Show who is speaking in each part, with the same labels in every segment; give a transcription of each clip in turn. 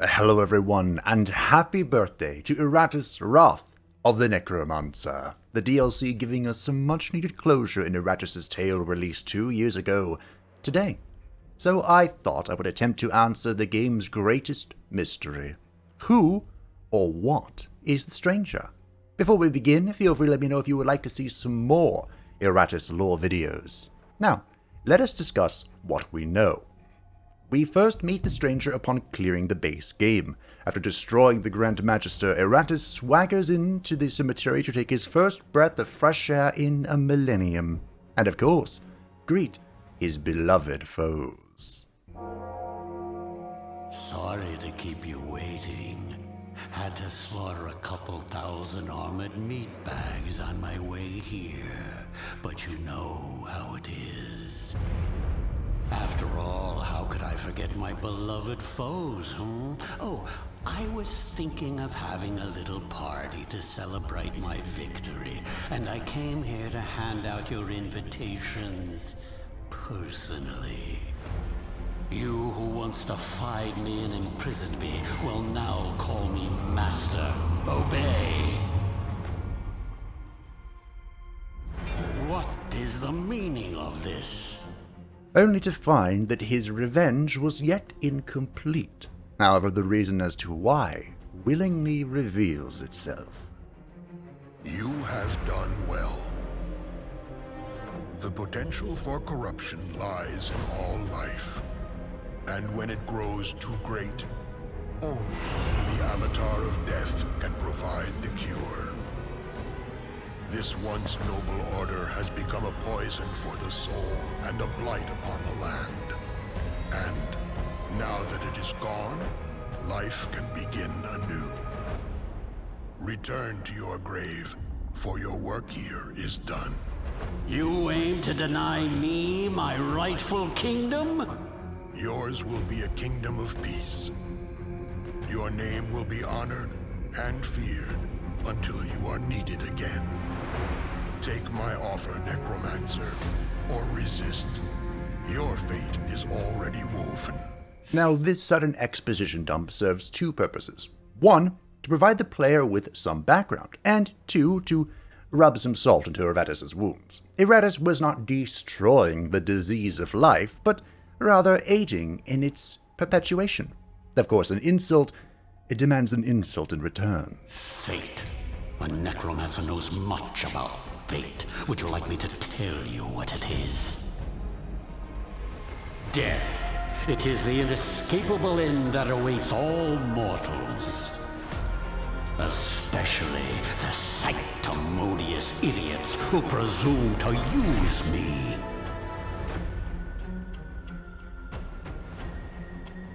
Speaker 1: Hello everyone, and happy birthday to Iratus Wrath of the Necromancer, the DLC giving us some much needed closure in Iratus' tale released 2 years ago today. So I thought I would attempt to answer the game's greatest mystery. Who or what is the stranger? Before we begin, feel free to let me know if you would like to see some more Iratus lore videos. Now, let us discuss what we know. We first meet the stranger upon clearing the base game. After destroying the Grand Magister, Iratus swaggers into the cemetery to take his first breath of fresh air in a millennium. And of course, greet his beloved foes.
Speaker 2: Sorry to keep you waiting. Had to slaughter a couple thousand armored meat bags on my way here. But you know how it is. After all, how could I forget my beloved foes, Oh, I was thinking of having a little party to celebrate my victory, and I came here to hand out your invitations personally. You who once defied me and imprisoned me will now call me Master. Obey! What is the meaning of this?
Speaker 1: Only to find that his revenge was yet incomplete. However, the reason as to why willingly reveals itself.
Speaker 3: You have done well. The potential for corruption lies in all life. And when it grows too great, only the Avatar of Death can provide the cure. This once noble order has become a poison for the soul and a blight upon the land. And now that it is gone, life can begin anew. Return to your grave, for your work here is done.
Speaker 2: You aim to deny me my rightful kingdom?
Speaker 3: Yours will be a kingdom of peace. Your name will be honored and feared until you are needed again. Take my offer, Necromancer, or resist. Your fate is already woven.
Speaker 1: Now, this sudden exposition dump serves two purposes. One, to provide the player with some background, and two, to rub some salt into Iratus' wounds. Iratus was not destroying the disease of life, but rather aiding in its perpetuation. Of course, an insult, it demands an insult in return.
Speaker 2: Fate. A necromancer knows much about fate. Would you like me to tell you what it is? Death. It is the inescapable end that awaits all mortals. Especially the sanctimonious idiots who presume to use me.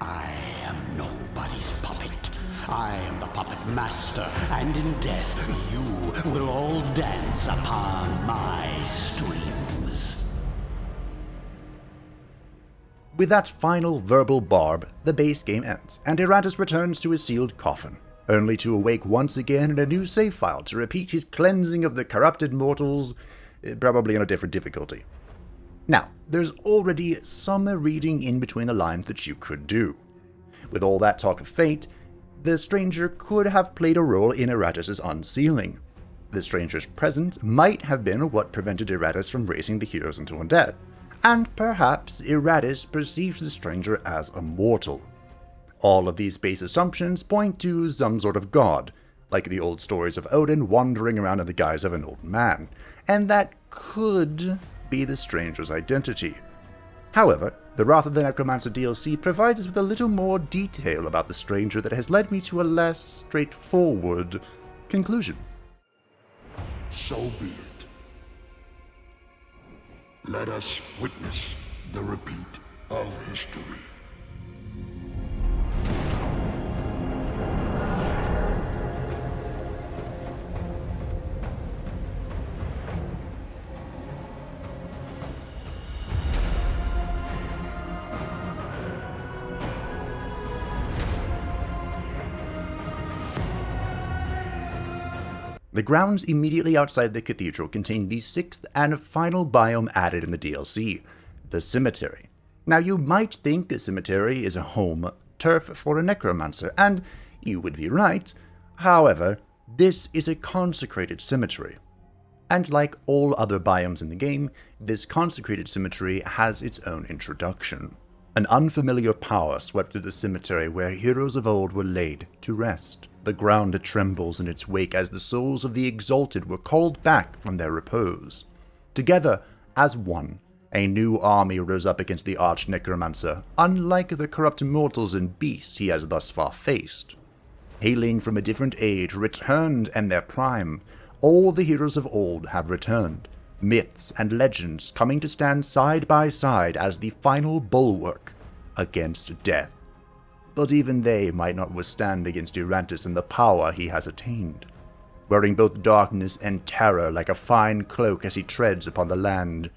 Speaker 2: I am nobody's puppet. I am the puppet master, and in death, you will all dance upon my strings.
Speaker 1: With that final verbal barb, the base game ends, and Iratus returns to his sealed coffin, only to awake once again in a new save file to repeat his cleansing of the corrupted mortals, probably on a different difficulty. Now, there's already some reading in between the lines that you could do. With all that talk of fate, the stranger could have played a role in Iratus' unsealing. The stranger's presence might have been what prevented Iratus from raising the heroes until death, and perhaps Iratus perceives the stranger as a mortal. All of these base assumptions point to some sort of god, like the old stories of Odin wandering around in the guise of an old man, and that could be the stranger's identity. However, the Wrath of the Necromancer DLC provides us with a little more detail about the stranger that has led me to a less straightforward conclusion.
Speaker 3: So be it. Let us witness the repeat of history.
Speaker 1: The grounds immediately outside the cathedral contain the sixth and final biome added in the DLC, the cemetery. Now, you might think a cemetery is a home turf for a Necromancer, and you would be right. However, this is a consecrated cemetery. And like all other biomes in the game, this consecrated cemetery has its own introduction. An unfamiliar power swept through the cemetery where heroes of old were laid to rest. The ground trembles in its wake as the souls of the exalted were called back from their repose. Together, as one, a new army rose up against the arch-necromancer, unlike the corrupt mortals and beasts he has thus far faced. Hailing from a different age, returned in their prime, all the heroes of old have returned, myths and legends coming to stand side by side as the final bulwark against death. But even they might not withstand against Iratus and the power he has attained, wearing both darkness and terror like a fine cloak as he treads upon the land.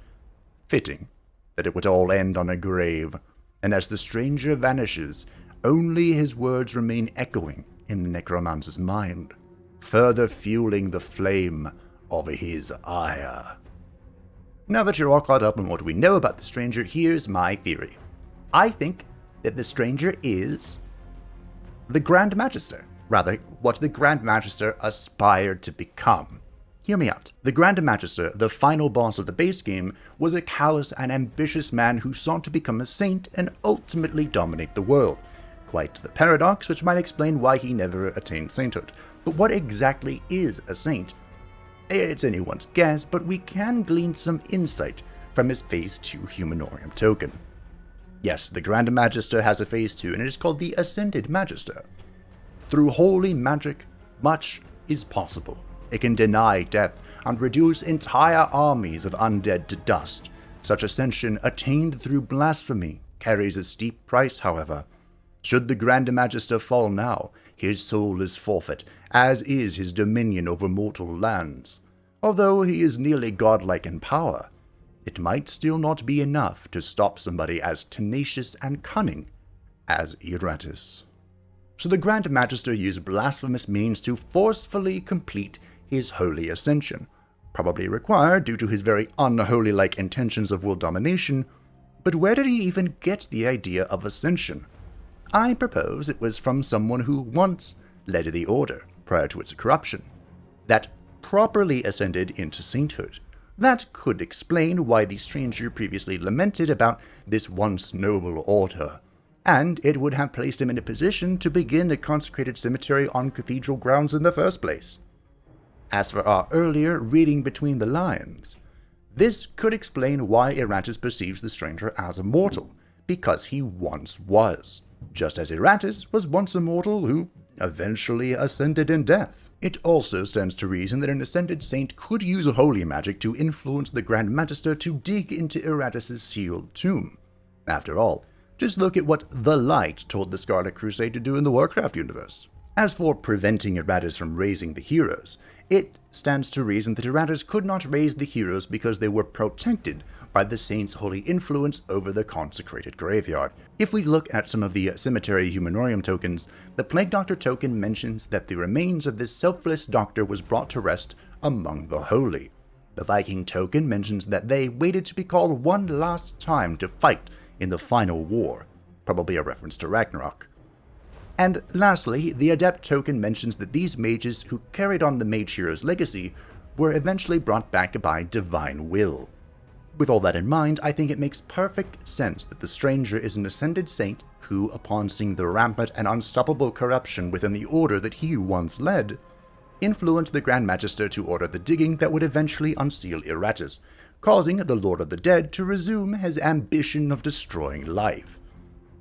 Speaker 1: Fitting that it would all end on a grave, and as the stranger vanishes, only his words remain echoing in the Necromancer's mind, further fueling the flame of his ire. Now that you're all caught up on what we know about the stranger, here's my theory. I think that the stranger is the Grand Magister. Rather, what the Grand Magister aspired to become. Hear me out. The Grand Magister, the final boss of the base game, was a callous and ambitious man who sought to become a saint and ultimately dominate the world. Quite the paradox, which might explain why he never attained sainthood. But what exactly is a saint? It's anyone's guess, but we can glean some insight from his Phase 2 Humanorium token. Yes, the Grand Magister has a Phase 2, and it is called the Ascended Magister. Through holy magic, much is possible. It can deny death and reduce entire armies of undead to dust. Such ascension, attained through blasphemy, carries a steep price, however. Should the Grand Magister fall now, his soul is forfeit, as is his dominion over mortal lands. Although he is nearly godlike in power, it might still not be enough to stop somebody as tenacious and cunning as Iratus. So the Grand Magister used blasphemous means to forcefully complete his holy ascension, probably required due to his very unholy-like intentions of world domination. But where did he even get the idea of ascension? I propose it was from someone who once led the Order, prior to its corruption, that properly ascended into sainthood. That could explain why the stranger previously lamented about this once noble order, and it would have placed him in a position to begin a consecrated cemetery on cathedral grounds in the first place. As for our earlier reading between the lines, this could explain why Iratus perceives the stranger as a mortal, because he once was, just as Iratus was once a mortal who eventually ascended in death. It also stands to reason that an ascended saint could use holy magic to influence the Grand Magister to dig into Iratus' sealed tomb. After all, just look at what the Light told the Scarlet Crusade to do in the Warcraft universe. As for preventing Iratus from raising the heroes, it stands to reason that Iratus could not raise the heroes because they were protected by the saint's holy influence over the consecrated graveyard. If we look at some of the cemetery humanorium tokens, the Plague Doctor token mentions that the remains of this selfless doctor was brought to rest among the holy. The Viking token mentions that they waited to be called one last time to fight in the final war, probably a reference to Ragnarok. And lastly, the Adept token mentions that these mages who carried on the Mage Hero's legacy were eventually brought back by divine will. With all that in mind, I think it makes perfect sense that the stranger is an ascended saint who, upon seeing the rampant and unstoppable corruption within the order that he once led, influenced the Grand Magister to order the digging that would eventually unseal Iratus, causing the Lord of the Dead to resume his ambition of destroying life.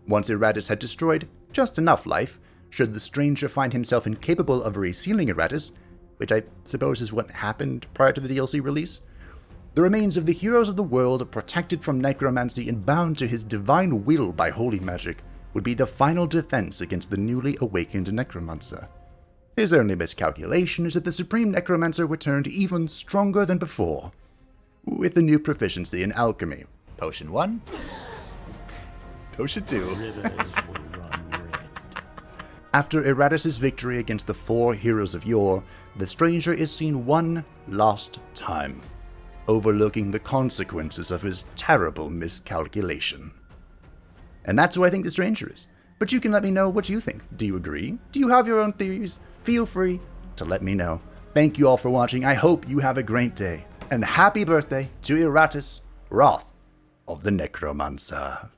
Speaker 1: Once Iratus had destroyed just enough life, should the stranger find himself incapable of resealing Iratus, which I suppose is what happened prior to the DLC release, the remains of the heroes of the world, protected from necromancy and bound to his divine will by holy magic, would be the final defense against the newly awakened Necromancer. His only miscalculation is that the Supreme Necromancer returned even stronger than before, with a new proficiency in alchemy. Potion 1, Potion 2. After Iratus' victory against the 4 heroes of yore, the stranger is seen one last time, overlooking the consequences of his terrible miscalculation. And that's who I think the stranger is. but you can let me know what you think. Do you agree? Do you have your own theories? Feel free to let me know. Thank you all for watching. I hope you have a great day. And happy birthday to Iratus, Wrath of the Necromancer.